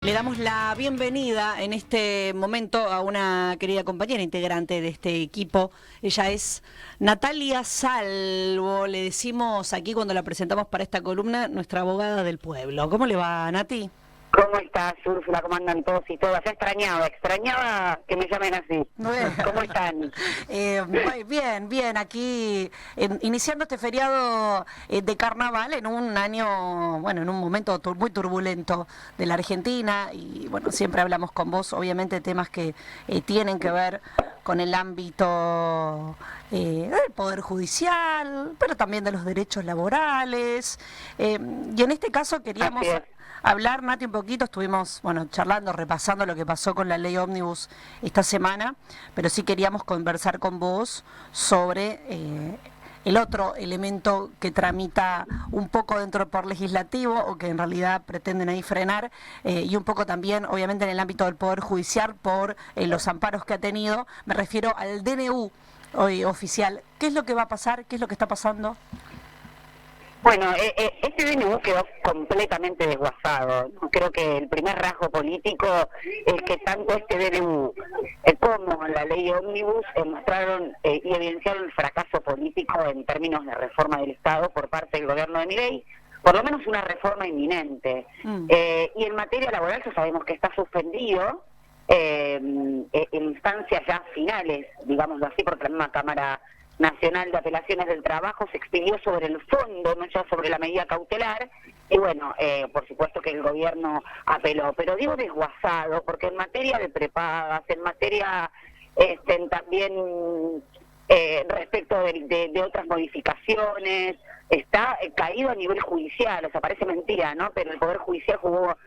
Le damos la bienvenida en este momento a una querida compañera integrante de este equipo. Ella es Natalia Salvo, le decimos aquí cuando la presentamos para esta columna, nuestra abogada del pueblo. ¿Cómo le va, Nati? ¿Cómo estás, Úrsula? ¿Cómo andan todos y todas? Ya extrañaba que me llamen así. Bueno. ¿Cómo están? Bien, aquí iniciando este feriado de carnaval en un año, bueno, en un momento muy turbulento de la Argentina y bueno, siempre hablamos con vos, obviamente temas que tienen que ver con el ámbito del Poder Judicial, pero también de los derechos laborales, y en este caso queríamos hablar, Nati, un poquito. Estuvimos, charlando, repasando lo que pasó con la ley ómnibus esta semana, pero sí queríamos conversar con vos sobre el otro elemento que tramita un poco dentro del Poder Legislativo, o que en realidad pretenden ahí frenar, y un poco también, obviamente, en el ámbito del Poder Judicial por los amparos que ha tenido. Me refiero al DNU hoy oficial. ¿Qué es lo que va a pasar? ¿Qué es lo que está pasando? Bueno, este DNU quedó completamente desguazado. Creo que el primer rasgo político es que tanto este DNU como la ley ómnibus mostraron y evidenciaron el fracaso político en términos de reforma del Estado por parte del gobierno de Milei, por lo menos una reforma inminente. Y en materia laboral ya sabemos que está suspendido en instancias ya finales, digámoslo así, porque la misma Cámara Nacional de Apelaciones del Trabajo se expidió sobre el fondo, no ya sobre la medida cautelar, y bueno, por supuesto que el gobierno apeló, pero digo desguazado, porque en materia de prepagas, en materia también respecto de otras modificaciones, está caído a nivel judicial. O sea, parece mentira, ¿no? Pero el Poder Judicial jugó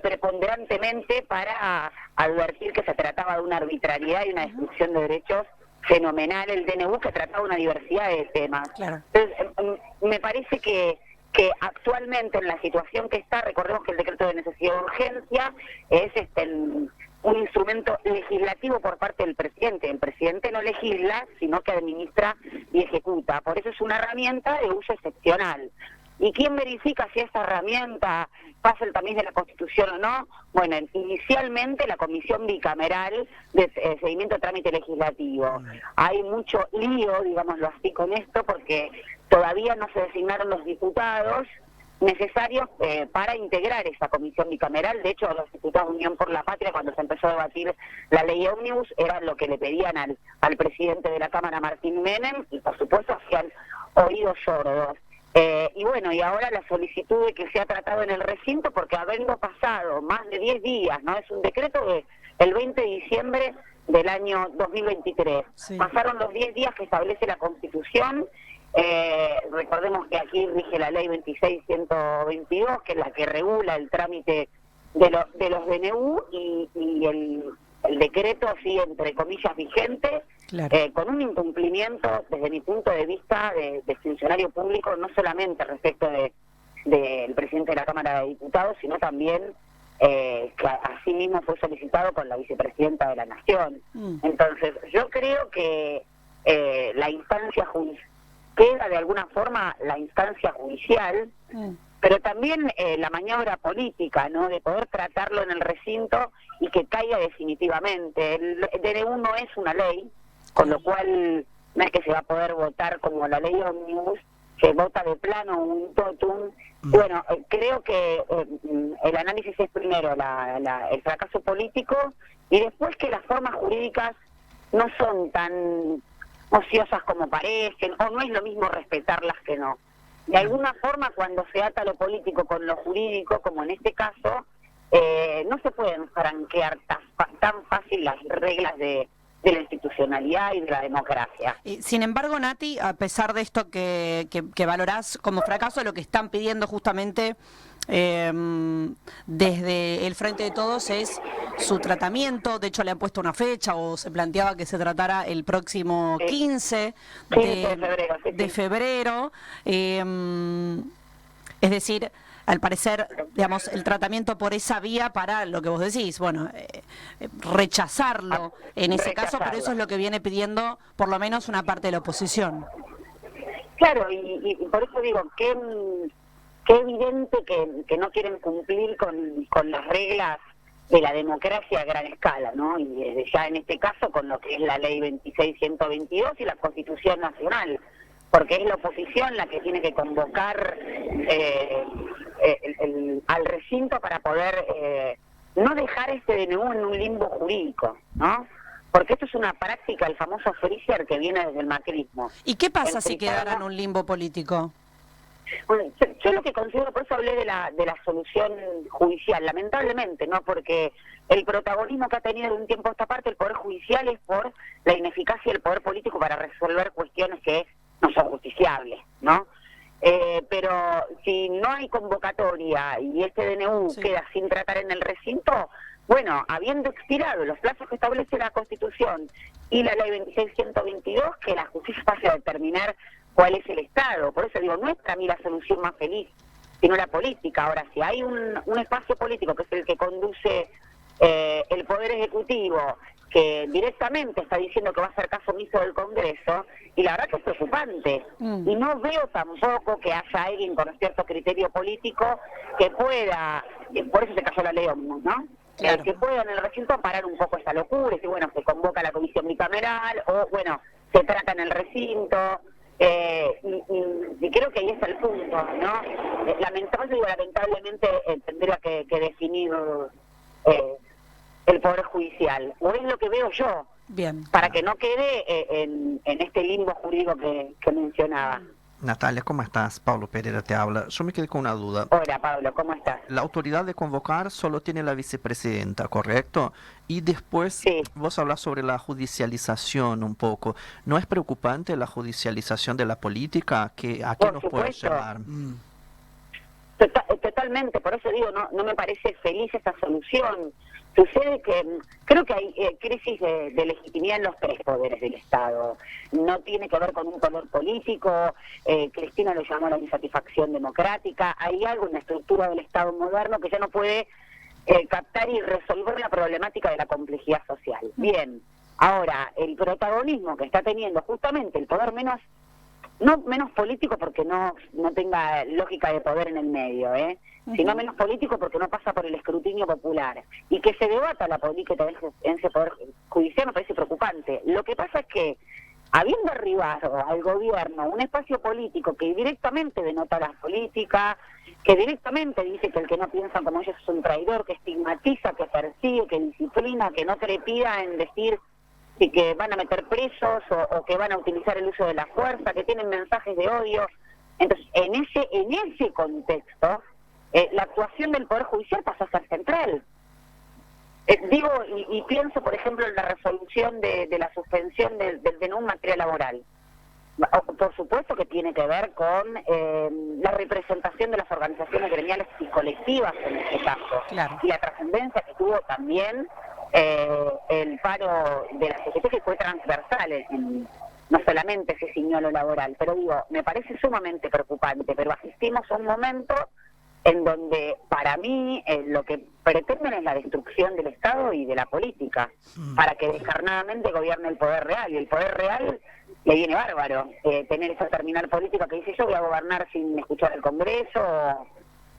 preponderantemente para advertir que se trataba de una arbitrariedad y una destrucción de derechos fenomenal. El DNU, que trataba una diversidad de temas. Claro. Entonces, me parece que actualmente en la situación que está, recordemos que el decreto de necesidad de urgencia es un instrumento legislativo por parte del presidente. El presidente no legisla, sino que administra y ejecuta. Por eso es una herramienta de uso excepcional. ¿Y quién verifica si esta herramienta pasa el tamiz de la Constitución o no? Bueno, inicialmente la Comisión Bicameral de Seguimiento de Trámite Legislativo. Hay mucho lío, digámoslo así, con esto, porque todavía no se designaron los diputados necesarios para integrar esa comisión bicameral. De hecho, los diputados de Unión por la Patria, cuando se empezó a debatir la ley ómnibus, era lo que le pedían al presidente de la Cámara, Martín Menem, y por supuesto hacían oídos sordos. Y bueno, y ahora la solicitud de que sea tratado en el recinto, porque habiendo pasado más de 10 días, ¿no? Es un decreto del 20 de diciembre del año 2023. Sí. Pasaron los 10 días que establece la Constitución. Recordemos que aquí rige la ley 26.122, que es la que regula el trámite de los DNU, y el decreto sigue, entre comillas, vigente. Claro. Con un incumplimiento, desde mi punto de vista, de funcionario público, no solamente respecto del presidente de la Cámara de Diputados, sino también que así mismo fue solicitado con la vicepresidenta de la Nación. Entonces, yo creo que la instancia judicial queda de alguna forma la instancia judicial, pero también la maniobra política, ¿no? De poder tratarlo en el recinto y que caiga definitivamente. El DNU no es una ley, con lo cual no es que se va a poder votar como la ley ómnibus, se vota de plano un totum. Bueno, creo que el análisis es primero el fracaso político, y después que las formas jurídicas no son tan ociosas como parecen, o no es lo mismo respetarlas que no. De alguna forma, cuando se ata lo político con lo jurídico, como en este caso, no se pueden franquear tan fácil las reglas de la institucionalidad y de la democracia. Sin embargo, Nati, a pesar de esto que valorás como fracaso, lo que están pidiendo justamente desde el Frente de Todos es su tratamiento. De hecho, le han puesto una fecha, o se planteaba que se tratara el próximo 15 de febrero. Es decir, al parecer, digamos, el tratamiento por esa vía para lo que vos decís, bueno, rechazarlo en ese caso, pero eso es lo que viene pidiendo por lo menos una parte de la oposición. Claro, y por eso digo, qué evidente que no quieren cumplir con las reglas de la democracia a gran escala, ¿no? Y desde ya en este caso con lo que es la ley 26.122 y la Constitución Nacional, porque es la oposición la que tiene que convocar al recinto para poder no dejar este DNU en un limbo jurídico, ¿no? Porque esto es una práctica, el famoso freezer que viene desde el macrismo. ¿Y qué pasa si quedara en un limbo político? Bueno, yo lo que considero, por eso hablé de la solución judicial, lamentablemente, ¿no? Porque el protagonismo que ha tenido de un tiempo a esta parte el Poder Judicial es por la ineficacia del Poder Político para resolver cuestiones que no son justiciables, ¿no? Pero si no hay convocatoria y este DNU queda sin tratar en el recinto, bueno, habiendo expirado los plazos que establece la Constitución y la ley 26.122, que la justicia pase a determinar cuál es el Estado. Por eso digo, no es para mí la solución más feliz, sino la política. Ahora, si hay un espacio político que es el que conduce el Poder Ejecutivo, que directamente está diciendo que va a hacer caso omiso del Congreso, y la verdad que es preocupante. Y no veo tampoco que haya alguien con cierto criterio político que pueda, por eso se cayó la ley Ómnibus, ¿no? Claro. Que pueda en el recinto parar un poco esta locura, y si bueno, se convoca la comisión bicameral, o bueno, se trata en el recinto, y creo que ahí está el punto, ¿no? Lamentablemente tendría que definir el Poder Judicial, o es lo que veo yo, Bien. para que no quede en este limbo jurídico que mencionaba. Natalia, ¿cómo estás? Pablo Pereira te habla. Yo me quedé con una duda. Hola Pablo, ¿cómo estás? La autoridad de convocar solo tiene la vicepresidenta, ¿correcto? Y después Sí. vos hablas sobre la judicialización un poco. ¿No es preocupante la judicialización de la política? ¿A qué Por nos puede supuesto. llevar? Totalmente, por eso digo, no me parece feliz esta solución. Sucede que creo que hay crisis de legitimidad en los tres poderes del Estado. No tiene que ver con un poder político, Cristina lo llamó la insatisfacción democrática. Hay algo en la estructura del Estado moderno que ya no puede captar y resolver la problemática de la complejidad social. Bien, ahora, el protagonismo que está teniendo justamente el poder no menos político porque no tenga lógica de poder en el medio, sino menos político porque no pasa por el escrutinio popular. Y que se debata la política en ese poder judicial me parece preocupante. Lo que pasa es que, habiendo arribado al gobierno un espacio político que directamente denota la política, que directamente dice que el que no piensa como ellos es un traidor, que estigmatiza, que persigue, que disciplina, que no trepida en decir que van a meter presos o que van a utilizar el uso de la fuerza, que tienen mensajes de odio. Entonces, en ese contexto, la actuación del Poder Judicial pasa a ser central. Digo, y pienso, por ejemplo, en la resolución de la suspensión del DNU en materia laboral. Por supuesto que tiene que ver con la representación de las organizaciones gremiales y colectivas en este caso. Claro. Y la trascendencia que tuvo también el paro de la CGT, que fue transversal, no solamente se ciñó lo laboral, pero digo, me parece sumamente preocupante, pero asistimos a un momento en donde para mí lo que pretenden es la destrucción del Estado y de la política, para que descarnadamente gobierne el poder real, y el poder real le viene bárbaro tener esa terminal política que dice yo voy a gobernar sin escuchar al Congreso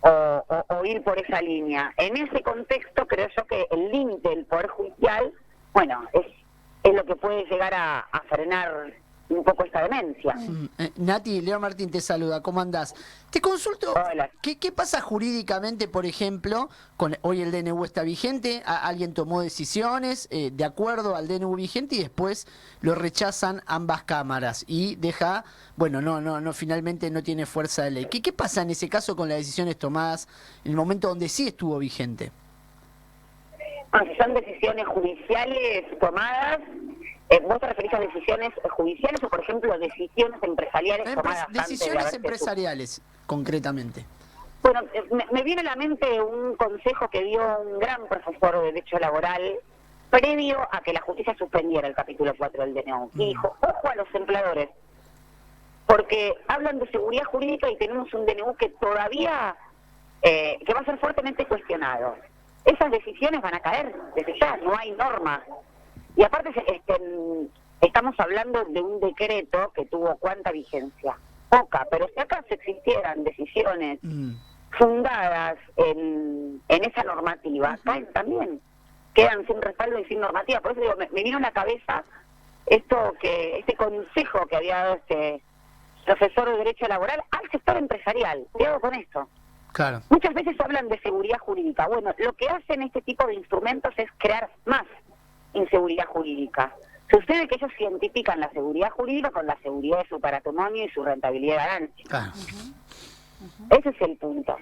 o ir por esa línea. En ese contexto creo yo que el límite del Poder Judicial, bueno, es lo que puede llegar a frenar un poco esta demencia. Nati, Leo Martín te saluda, ¿cómo andás? Te consulto, Hola. ¿qué pasa jurídicamente, por ejemplo, con hoy el DNU está vigente, alguien tomó decisiones de acuerdo al DNU vigente y después lo rechazan ambas cámaras y deja, bueno, no finalmente no tiene fuerza de ley. ¿Qué pasa en ese caso con las decisiones tomadas en el momento donde sí estuvo vigente? Bueno, si son decisiones judiciales tomadas, ¿vos te referís a decisiones judiciales o, por ejemplo, decisiones empresariales tomadas Decisiones antes de empresariales, concretamente. Bueno, me viene a la mente un consejo que dio un gran profesor de Derecho Laboral previo a que la justicia suspendiera el capítulo 4 del DNU. Y dijo, ojo a los empleadores, porque hablan de seguridad jurídica y tenemos un DNU que todavía que va a ser fuertemente cuestionado. Esas decisiones van a caer desde ya, no hay norma. Y aparte estamos hablando de un decreto que tuvo ¿cuánta vigencia? Poca, pero si acaso existieran decisiones fundadas en esa normativa caen también, quedan sin respaldo y sin normativa. Por eso digo, me vino a la cabeza este consejo que había dado este profesor de Derecho Laboral al sector empresarial. Cuidado con esto. Claro. Muchas veces hablan de seguridad jurídica. Bueno, lo que hacen este tipo de instrumentos es crear más inseguridad jurídica. Sucede que ellos identifican la seguridad jurídica con la seguridad de su patrimonio y su rentabilidad de ganancia. Claro. Ese es el punto.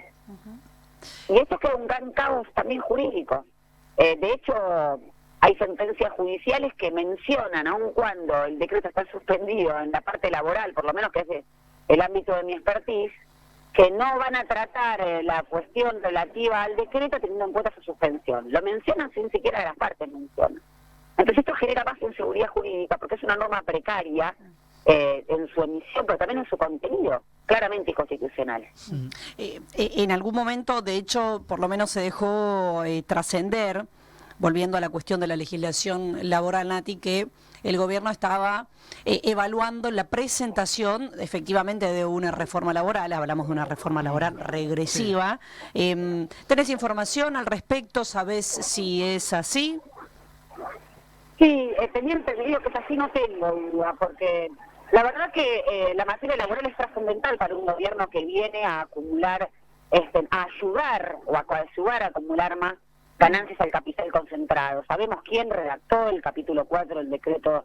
Y esto crea un gran caos también jurídico. De hecho, hay sentencias judiciales que mencionan, aun cuando el decreto está suspendido en la parte laboral, por lo menos que es el ámbito de mi expertise, que no van a tratar la cuestión relativa al decreto teniendo en cuenta su suspensión. Lo mencionan sin siquiera las partes mencionan. Entonces esto genera más inseguridad jurídica porque es una norma precaria en su emisión, pero también en su contenido, claramente inconstitucional. En algún momento, de hecho, por lo menos se dejó trascender, volviendo a la cuestión de la legislación laboral, Nati, que el gobierno estaba evaluando la presentación efectivamente de una reforma laboral. Hablamos de una reforma laboral regresiva. ¿Tenés información al respecto? ¿Sabés si es así? Sí, tenía entendido que es así, no tengo duda, porque la verdad que la materia laboral es trascendental para un gobierno que viene a acumular, a ayudar o a coadyuvar a acumular más ganancias al capital concentrado. Sabemos quién redactó el capítulo 4 del decreto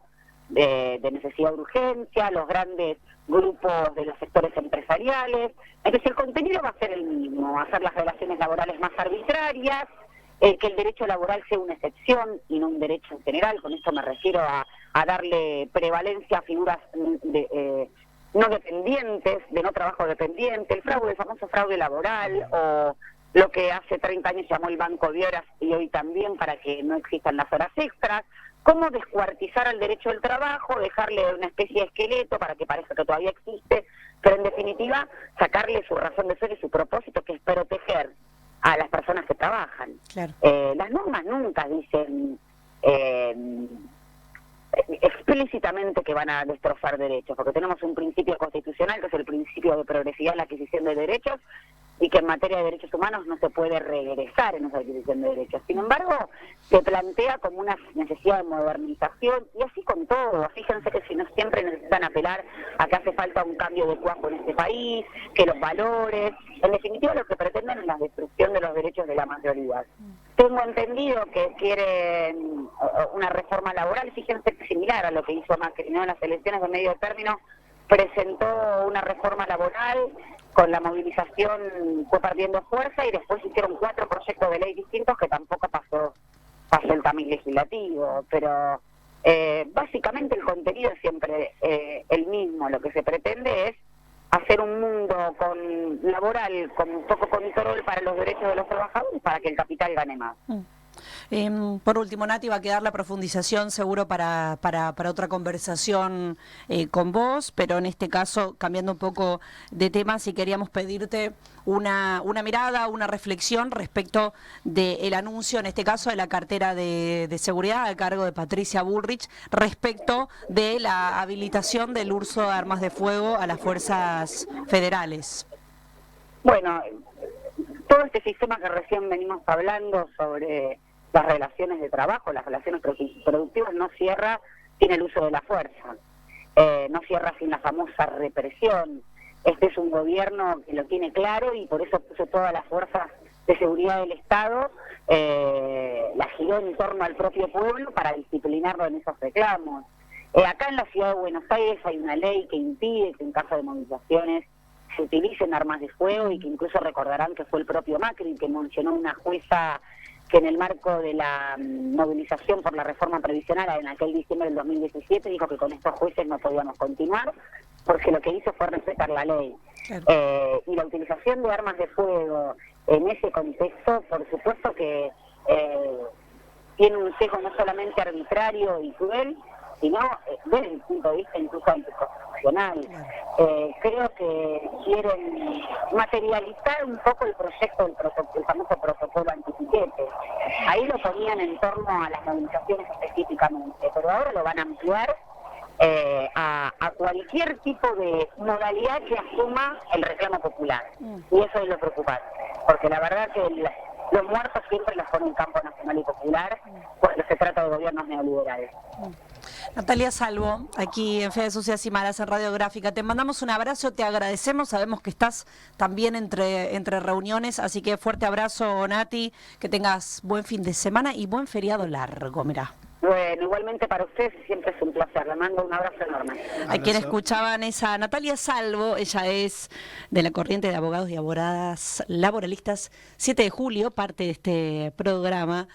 de necesidad de urgencia, los grandes grupos de los sectores empresariales. Entonces el contenido va a ser el mismo, hacer las relaciones laborales más arbitrarias, que el derecho laboral sea una excepción y no un derecho en general. Con esto me refiero a darle prevalencia a figuras no dependientes, de no trabajo dependiente, el fraude, el famoso fraude laboral, o lo que hace 30 años llamó el banco de horas y hoy también, para que no existan las horas extras. Cómo descuartizar al derecho del trabajo, dejarle una especie de esqueleto para que parezca que todavía existe, pero en definitiva sacarle su razón de ser y su propósito, que es proteger a las personas que trabajan. Claro. Las normas nunca dicen explícitamente que van a destrozar derechos, porque tenemos un principio constitucional que es el principio de progresividad en la adquisición de derechos, y que en materia de derechos humanos no se puede regresar en esa adquisición de derechos. Sin embargo, se plantea como una necesidad de modernización, y así con todo. Fíjense que si no siempre necesitan apelar a que hace falta un cambio de cuajo en este país, que los valores, en definitiva lo que pretenden es la destrucción de los derechos de la mayoría. Tengo entendido que quieren una reforma laboral, fíjense que similar a lo que hizo Macri, ¿no? En las elecciones de medio término presentó una reforma laboral, con la movilización fue perdiendo fuerza y después hicieron 4 proyectos de ley distintos que tampoco pasó el camino legislativo, pero básicamente el contenido es siempre el mismo. Lo que se pretende es hacer un mundo laboral con poco control para los derechos de los trabajadores, para que el capital gane más. Por último, Nati, va a quedar la profundización seguro para otra conversación con vos, pero en este caso, cambiando un poco de tema, si queríamos pedirte una mirada, una reflexión respecto del anuncio, en este caso, de la cartera de seguridad a cargo de Patricia Bullrich, respecto de la habilitación del uso de armas de fuego a las fuerzas federales. Bueno, todo este sistema que recién venimos hablando sobre las relaciones de trabajo, las relaciones productivas, no cierra sin el uso de la fuerza, no cierra sin la famosa represión. Este es un gobierno que lo tiene claro y por eso puso todas las fuerzas de seguridad del Estado, la giró en torno al propio pueblo para disciplinarlo en esos reclamos. Acá en la ciudad de Buenos Aires hay una ley que impide que en caso de movilizaciones se utilicen armas de fuego, y que incluso recordarán que fue el propio Macri que mencionó una jueza que en el marco de la movilización por la reforma previsional en aquel diciembre del 2017 dijo que con estos jueces no podíamos continuar porque lo que hizo fue respetar la ley. Claro. Y la utilización de armas de fuego en ese contexto, por supuesto que tiene un sesgo no solamente arbitrario y cruel, sino desde el punto de vista incluso anticonstitucional. Creo que quieren materializar un poco el proyecto del famoso protocolo antipiquete. Ahí lo ponían en torno a las movilizaciones específicamente, pero ahora lo van a ampliar a cualquier tipo de modalidad que asuma el reclamo popular. Y eso es lo preocupante, porque la verdad que los muertos siempre los pone en campo nacional y popular cuando se trata de gobiernos neoliberales. Natalia Salvo, aquí en Fede Sucias y Malas en Radiográfica. Te mandamos un abrazo, te agradecemos, sabemos que estás también entre reuniones, así que fuerte abrazo, Nati, que tengas buen fin de semana y buen feriado largo, mirá. Bueno, igualmente para ustedes siempre es un placer. Le mando un abrazo enorme. A quien escuchaban es a Natalia Salvo, ella es de la corriente de abogados y abogadas laboralistas 7 de julio, parte de este programa.